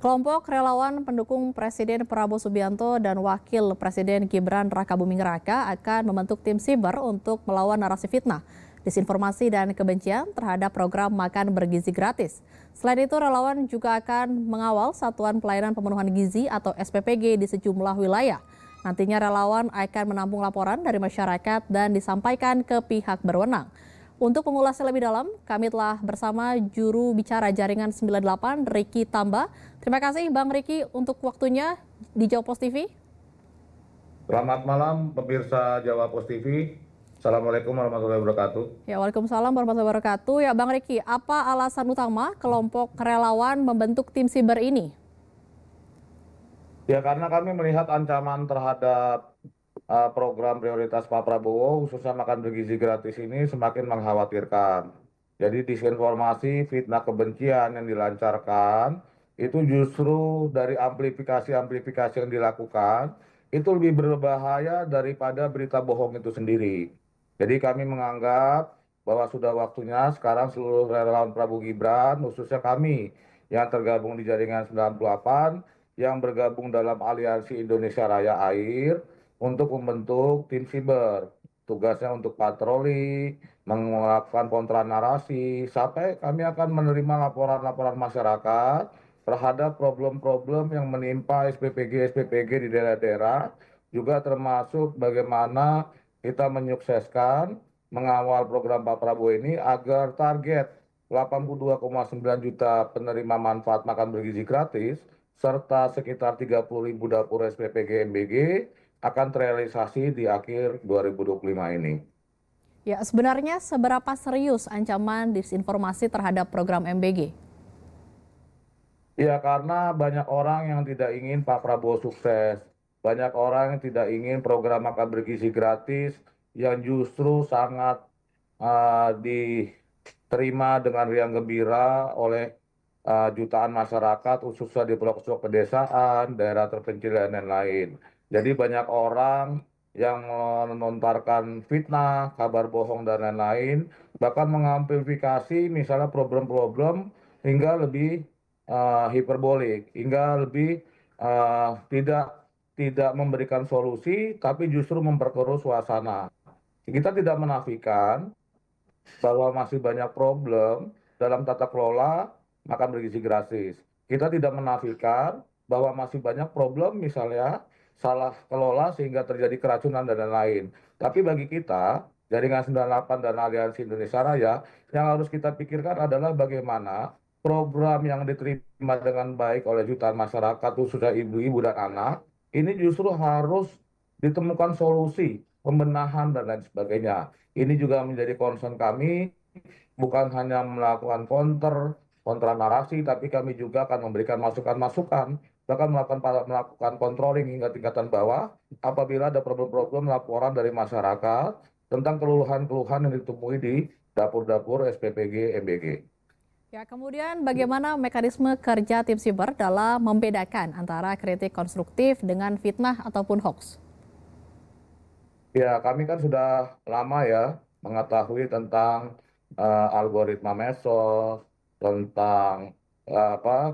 Kelompok relawan pendukung Presiden Prabowo Subianto dan Wakil Presiden Gibran Rakabuming Raka akan membentuk tim siber untuk melawan narasi fitnah, disinformasi dan kebencian terhadap program makan bergizi gratis. Selain itu, relawan juga akan mengawal Satuan Pelayanan Pemenuhan Gizi atau SPPG di sejumlah wilayah. Nantinya relawan akan menampung laporan dari masyarakat dan disampaikan ke pihak berwenang. Untuk mengulasnya lebih dalam, kami telah bersama juru bicara Jaringan 98, Riki Tamba. Terima kasih Bang Riki untuk waktunya di Jawa Post TV. Selamat malam pemirsa Jawa Post TV. Assalamualaikum warahmatullahi wabarakatuh. Ya, Waalaikumsalam warahmatullahi wabarakatuh. Ya, Bang Riki, apa alasan utama kelompok relawan membentuk tim siber ini? Ya, karena kami melihat ancaman terhadap program prioritas Pak Prabowo, khususnya makan bergizi gratis ini semakin mengkhawatirkan. Jadi disinformasi, fitnah kebencian yang dilancarkan, itu justru dari amplifikasi-amplifikasi yang dilakukan, itu lebih berbahaya daripada berita bohong itu sendiri. Jadi kami menganggap bahwa sudah waktunya sekarang seluruh relawan Prabowo Gibran, khususnya kami yang tergabung di Jaringan 98, yang bergabung dalam Aliansi Indonesia Raya Air, untuk membentuk tim siber. Tugasnya untuk patroli, melakukan kontra narasi, sampai kami akan menerima laporan-laporan masyarakat terhadap problem-problem yang menimpa SPPG-SPPG di daerah-daerah, juga termasuk bagaimana kita menyukseskan mengawal program Pak Prabowo ini agar target 82,9 juta penerima manfaat makan bergizi gratis serta sekitar 30.000 dapur SPPG MBG akan terrealisasi di akhir 2025 ini. Ya, sebenarnya seberapa serius ancaman disinformasi terhadap program MBG? Ya, karena banyak orang yang tidak ingin Pak Prabowo sukses. Banyak orang yang tidak ingin program makan bergizi gratis yang justru sangat diterima dengan riang gembira oleh jutaan masyarakat, khususnya di pelosok pedesaan, daerah terpencil, dan lain-lain. Jadi banyak orang yang melontarkan fitnah, kabar bohong, dan lain-lain, bahkan mengamplifikasi misalnya problem-problem hingga lebih hiperbolik, hingga lebih tidak memberikan solusi, tapi justru memperkeruh suasana. Kita tidak menafikan bahwa masih banyak problem dalam tata kelola makan bergizi gratis. Kita tidak menafikan bahwa masih banyak problem misalnya salah kelola sehingga terjadi keracunan dan lain-lain. Tapi bagi kita, Jaringan 98 dan Aliansi Indonesia Raya, yang harus kita pikirkan adalah bagaimana program yang diterima dengan baik oleh jutaan masyarakat, khususnya ibu-ibu dan anak, ini justru harus ditemukan solusi, pembenahan, dan lain sebagainya. Ini juga menjadi concern kami, bukan hanya melakukan kontra narasi, tapi kami juga akan memberikan masukan-masukan, bahkan melakukan controlling hingga tingkatan bawah apabila ada problem-problem laporan dari masyarakat tentang keluhan-keluhan yang ditemui di dapur-dapur SPPG MBG. Ya, kemudian bagaimana mekanisme kerja tim siber dalam membedakan antara kritik konstruktif dengan fitnah ataupun hoax? Ya, kami kan sudah lama ya mengetahui tentang algoritma medsos, tentang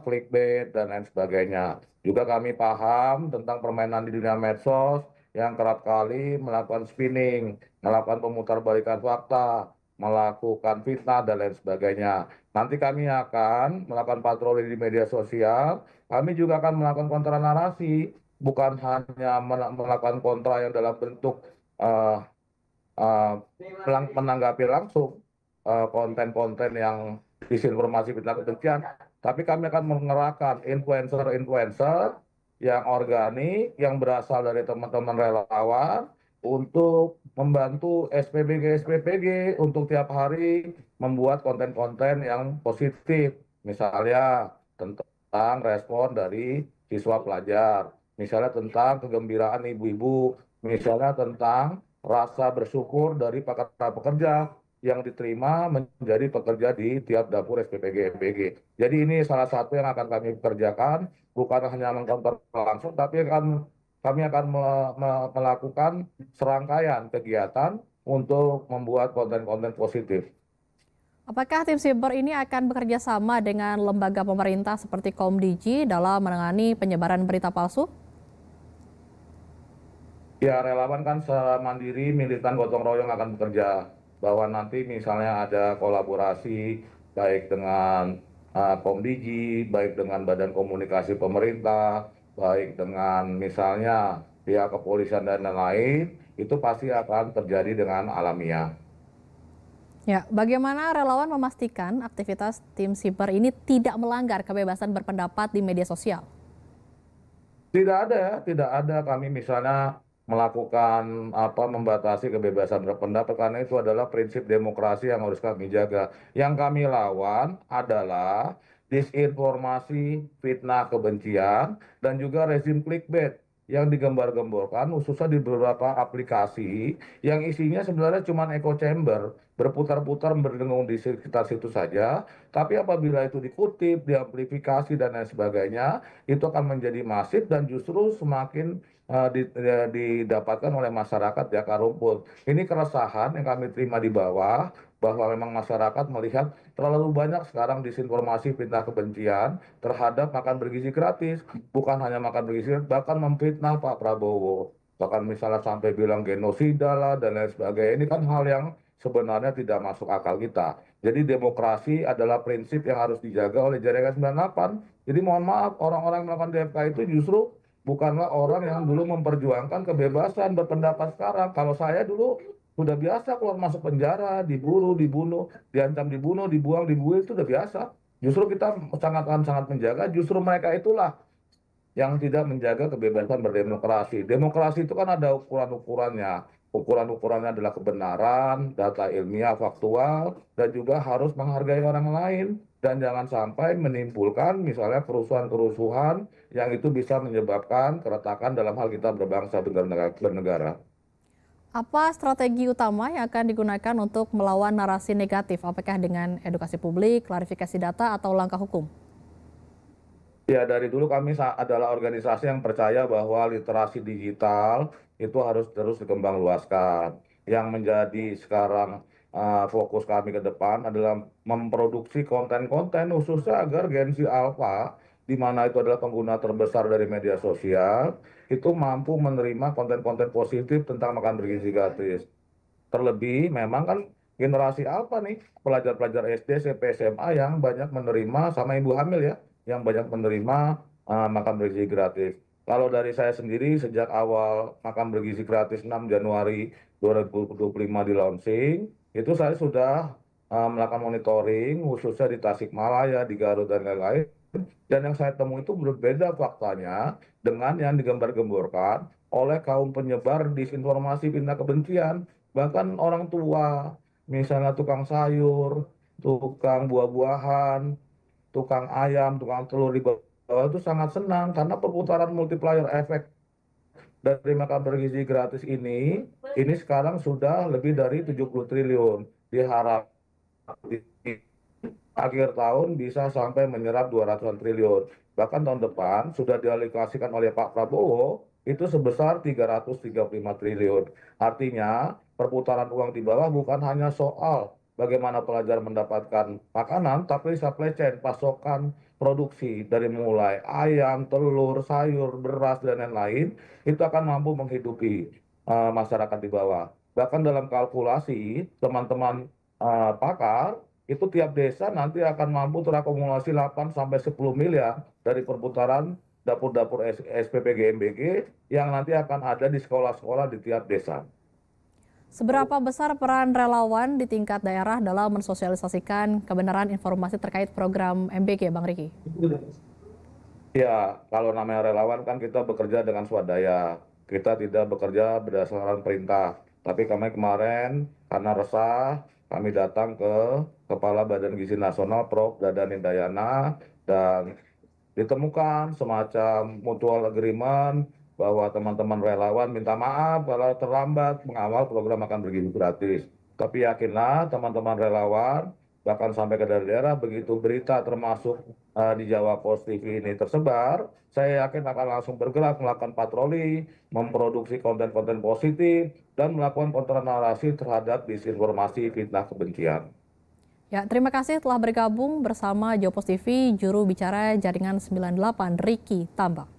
clickbait dan lain sebagainya. Juga kami paham tentang permainan di dunia medsos yang kerap kali melakukan spinning, melakukan pemutarbalikan fakta, melakukan fitnah dan lain sebagainya. Nanti kami akan melakukan patroli di media sosial. Kami juga akan melakukan kontra narasi, bukan hanya melakukan kontra yang dalam bentuk uh, uh, menanggapi langsung konten-konten yang disinformasi fitnah kebencian, tapi kami akan mengerahkan influencer-influencer yang organik, yang berasal dari teman-teman relawan untuk membantu SPPG-SPPG untuk tiap hari membuat konten-konten yang positif, misalnya tentang respon dari siswa pelajar, misalnya tentang kegembiraan ibu-ibu, misalnya tentang rasa bersyukur dari para pekerja yang diterima menjadi pekerja di tiap dapur SPPG MBG. Jadi ini salah satu yang akan kami kerjakan, bukan hanya mengkontrol langsung, tapi kami akan melakukan serangkaian kegiatan untuk membuat konten-konten positif. Apakah tim siber ini akan bekerja sama dengan lembaga pemerintah seperti Komdigi dalam menangani penyebaran berita palsu? Ya, relawan kan secara mandiri, militan gotong royong akan bekerja. Bahwa nanti misalnya ada kolaborasi baik dengan Komdigi, baik dengan Badan Komunikasi Pemerintah, baik dengan misalnya pihak kepolisian dan lain-lain, itu pasti akan terjadi dengan alamiah. Ya, bagaimana relawan memastikan aktivitas tim siber ini tidak melanggar kebebasan berpendapat di media sosial? Tidak ada ya, tidak ada kami misalnya melakukan membatasi kebebasan berpendapat karena itu adalah prinsip demokrasi yang harus kami jaga. Yang kami lawan adalah disinformasi, fitnah kebencian, dan juga rezim clickbait yang digembar-gemborkan khususnya di beberapa aplikasi yang isinya sebenarnya cuma echo chamber, berputar-putar berdengung di sekitar situ saja, tapi apabila itu dikutip, diamplifikasi dan lain sebagainya, itu akan menjadi masif dan justru semakin didapatkan oleh masyarakat di akar rumput. Ini keresahan yang kami terima di bawah, bahwa memang masyarakat melihat terlalu banyak sekarang disinformasi fitnah kebencian terhadap makan bergizi gratis. Bukan hanya makan bergizi gratis, bahkan memfitnah Pak Prabowo. Bahkan misalnya sampai bilang genosida lah dan lain sebagainya. Ini kan hal yang sebenarnya tidak masuk akal kita. Jadi demokrasi adalah prinsip yang harus dijaga oleh Jaringan 98. Jadi mohon maaf, orang-orang yang melakukan DFK itu justru bukanlah orang yang dulu memperjuangkan kebebasan berpendapat sekarang. Kalau saya dulu sudah biasa keluar masuk penjara, diburu, dibunuh, diancam dibunuh, dibuang, dibunuh itu sudah biasa. Justru kita sangat menjaga, justru mereka itulah yang tidak menjaga kebebasan berdemokrasi. Demokrasi itu kan ada ukuran-ukurannya. Ukuran-ukurannya adalah kebenaran, data ilmiah, faktual, dan juga harus menghargai orang lain. Dan jangan sampai menimbulkan misalnya kerusuhan-kerusuhan yang itu bisa menyebabkan keretakan dalam hal kita berbangsa bernegara. Apa strategi utama yang akan digunakan untuk melawan narasi negatif? Apakah dengan edukasi publik, klarifikasi data, atau langkah hukum? Ya, dari dulu kami adalah organisasi yang percaya bahwa literasi digital itu harus terus dikembangluaskan. Yang menjadi sekarang fokus kami ke depan adalah memproduksi konten-konten khususnya agar Gen Z Alpha, di mana itu adalah pengguna terbesar dari media sosial, itu mampu menerima konten-konten positif tentang makan bergizi gratis. Terlebih memang kan generasi Alpha nih, pelajar-pelajar SD, SMP, SMA yang banyak menerima sama ibu hamil ya, yang banyak menerima makan bergizi gratis. Kalau dari saya sendiri sejak awal makan bergizi gratis 6 Januari 2025 di launching, itu saya sudah melakukan monitoring khususnya di Tasikmalaya, di Garut dan lain-lain. Dan yang saya temui itu berbeda faktanya dengan yang digembar-gemborkan oleh kaum penyebar disinformasi fitnah kebencian. Bahkan orang tua, misalnya tukang sayur, tukang buah-buahan, tukang ayam, tukang telur di bawah itu sangat senang karena perputaran multiplier efek dari makan bergizi gratis ini sekarang sudah lebih dari 70 triliun. Diharap di akhir tahun bisa sampai menyerap 200-an triliun. Bahkan tahun depan sudah dialokasikan oleh Pak Prabowo itu sebesar 335 triliun. Artinya perputaran uang di bawah bukan hanya soal bagaimana pelajar mendapatkan makanan, tapi supply chain, pasokan produksi dari mulai ayam, telur, sayur, beras, dan lain-lain, itu akan mampu menghidupi masyarakat di bawah. Bahkan dalam kalkulasi teman-teman pakar, itu tiap desa nanti akan mampu terakumulasi 8 sampai 10 miliar dari perputaran dapur-dapur SPPG MBG yang nanti akan ada di sekolah-sekolah di tiap desa. Seberapa besar peran relawan di tingkat daerah dalam mensosialisasikan kebenaran informasi terkait program MBG, Bang Riki? Ya, kalau namanya relawan kan kita bekerja dengan swadaya. Kita tidak bekerja berdasarkan perintah. Tapi kami kemarin karena resah, kami datang ke Kepala Badan Gizi Nasional Prof. Dadan Indayana dan ditemukan semacam mutual agreement bahwa teman-teman relawan minta maaf kalau terlambat mengawal program makan bergizi gratis. Tapi yakinlah teman-teman relawan bahkan sampai ke daerah begitu berita termasuk di Jawa Post TV ini tersebar, saya yakin akan langsung bergerak melakukan patroli, memproduksi konten-konten positif, dan melakukan kontra narasi terhadap disinformasi fitnah kebencian. Ya, terima kasih telah bergabung bersama Jopos TV, juru bicara Jaringan 98 Ricky Tambak.